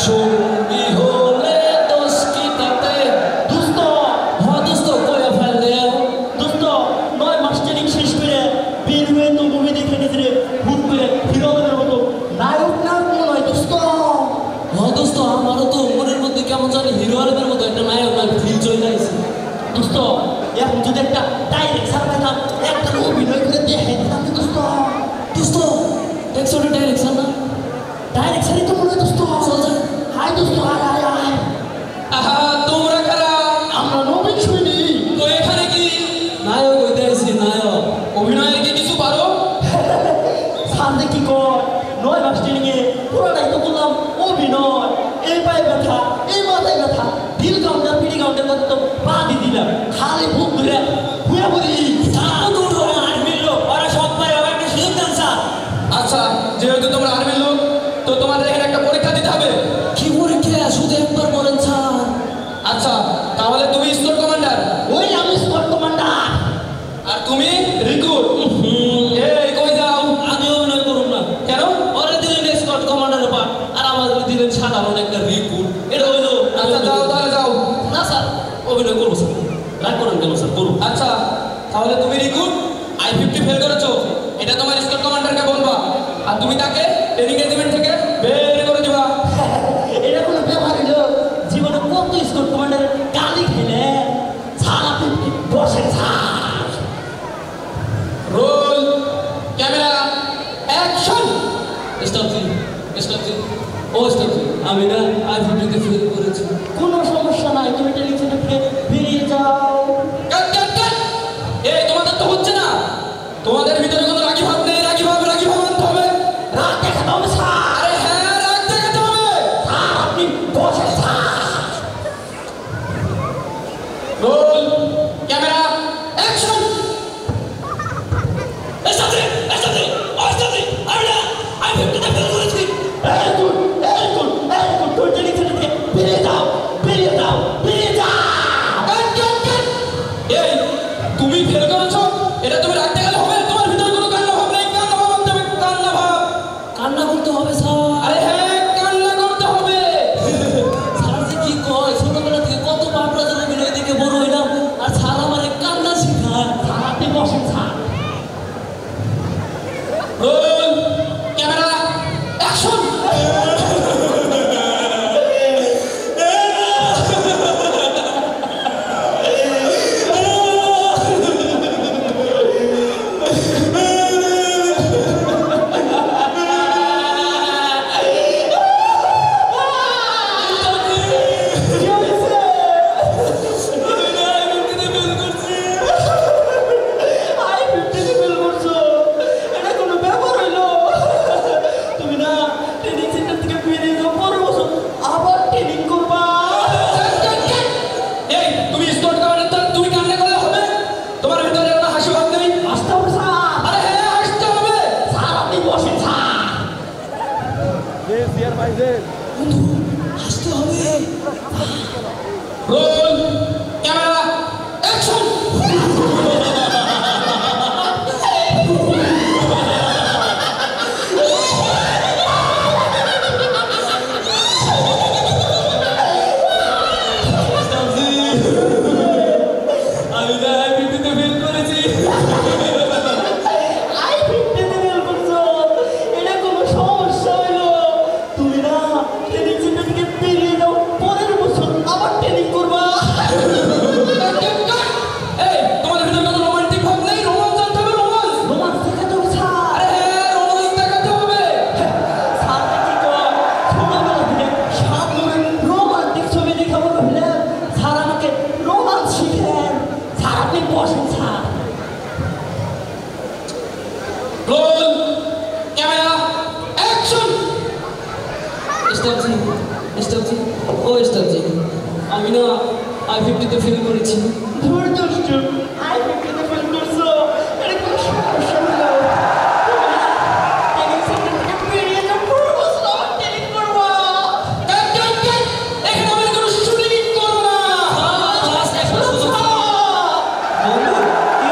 সঙ্গী হলে দোষ কি তাতে দোস্ত হ্যাঁ দোস্ত কয়া ফেললে দোস্ত 9 মাস ট্রেনিং শেষ করে বের হয়ে তো মুভি দেখে নিজের ভূত করে হিরোদের মতো নায়ক না মনে হয় দোস্ত হ্যাঁ দোস্ত আমারও তো মনের মধ্যে কেমন জানি হিরো আলমের মতো একটা নায়ক না ফিল চলে আসছে দোস্ত এখন যদি একটা ডাইরেক্ট সার পাইতাম একটা অভিনয় করে দেখে দিতাম দোস্ত দোস্ত দেখছো ওটা ডাইরেক্ট সার না ডাইরেক্ট সারই তো মনে হয় দোস্ত চল যাই হাই দোস্ত হাই হাই হাই আহা তোমরা কারা আমরা নবীন শুনি তো এখানে কি নায়ক হইতে আসছি নায়ক অভিনয়ের কি কিছু পারো সামনে কি কর 9 মাস ট্রেনিংয়ে পুরোটাই তো করলাম অভিনয় এই পায়ে ব্যথা এই মাথায় ব্যথা দিল কাউন্টার পিটি কাউন্টার করতে তো পা দিয়ে দিলাম খালি ভুক ধরে ঘুরে পড়ি ওরা সব পায় ওরা একটা সুযোগ দেন স্যার আচ্ছা যেহেতু তোমরা আর্মির লোক তো তোমাদের এখানে একটা পরীক্ষা দিতে হবে কি পরীক্ষা শুধু একবার বলেন স্যার আচ্ছা তাহলে তুমি স্কোয়াড কমান্ডার ওই আমি স্কোয়াড কমান্ডার আর তুমি রিক্রুট এই কই যাও আমি অভিনয় করুন না কেন ওরা দিলেন স্কোয়াড কমান্ডারের পা আর আমাদের দিলেন সাধারণ একটা রিক্রুট এটা হইলো আচ্ছা যাও তাহলে যাও না স্যার অভিনয় করবো স্যার রাগ করেন কেন স্যার করুন আচ্ছা তাহলে তুমি রিক্রুট I-50 ফেল করেছো এটা তোমার স্কোয়াড কমান্ডারকে বলবা আর তুমি তাকে ট্রেনিং রেজিমেন্ট থেকে বের করে দিবা এটা কোনো ব্যাপার হইলো জীবনে কত স্কোয়াড কমান্ডারের গালি খেলে স্যার আপনি বসেন স্যার রোল ক্যামেরা অ্যাকশন স্টাফজি ও স্টাফজি আমি না I-50 ফেল করেছি কোনো সমস্যা নাই তুমি ট্রেনিং সেন্টার থেকে বেরিয়ে যাও কাট কাট কাট এই তোমাদের তো হচ্ছে না তোমাদের ভিতরে কোনো রাগী ভাব নেই রাগী ভাব আনতে হবে রাগ দেখাতে হবে স্যার আরে হ্যাঁ রাগ দেখাতে হবে স্যার আপনি বসেন স্যার রোল ক্যামেরা অ্যাকশন স্টাফজি আমি না I-50 ফেল করেছি তুই ট্রেনিং সেন্টার থেকে বেরিয়ে যাও কাট কাট কাট এই তুমি ফেল করেছো এটা তুমি রাগ দেখালে হবে তোমার ভিতরে কোনো কান্না ভাব নেই কান্না ভাব আনতে হবে কান্না ভাব কান্না করতে হবে স্যার আরে হ্যাঁ কান্না করতে হবে স্যার যে কি কয় ছোটবেলা থেকে কত বাপরাজের অভিনয় দেখে বড় হইলাম আর স্যার আমারে কান্না শিখায় স্যার আপনি বসেন স্যার রোল ক্যামেরা অ্যাকশন এই তুমি স্কোয়াড কমান্ডার তুমি কান্না করলে হবে তোমার ভিতরে কোনো হাসি ভাব নেই আরে হ্যাঁ হাসতে হবে হাসতে হবে রোল ক্যামেরা অ্যাকশন আমি না I-50 ফেল করেছি I-50 ফেল করছো এটা কোনো সমস্যা হইলো তুমি না ট্রেনিং সেন্টার থেকে বেরিয়ে যাও পরের বছর আবার ট্রেনিং করবা এই তোমাদের ভিতরে কোনো রোমান্টিক ভাব নেই রোমান্স আনতে হবে রোমান্স দেখাতে হবে স্যার আরে হ্যাঁ রোমান্স দেখাতে হবে স্যার কি কয় ছোটবেলা থেকে সাত মনে রোমান্টিক ছবি দেখাবো ভাবলেন স্যার আমাকে রোমান্স শিখেন স্যার আপনি বসেন স্যার রোল ক্যামেরা অ্যাকশন স্টাফজি আমি না I-50 ফেল করেছি ধুর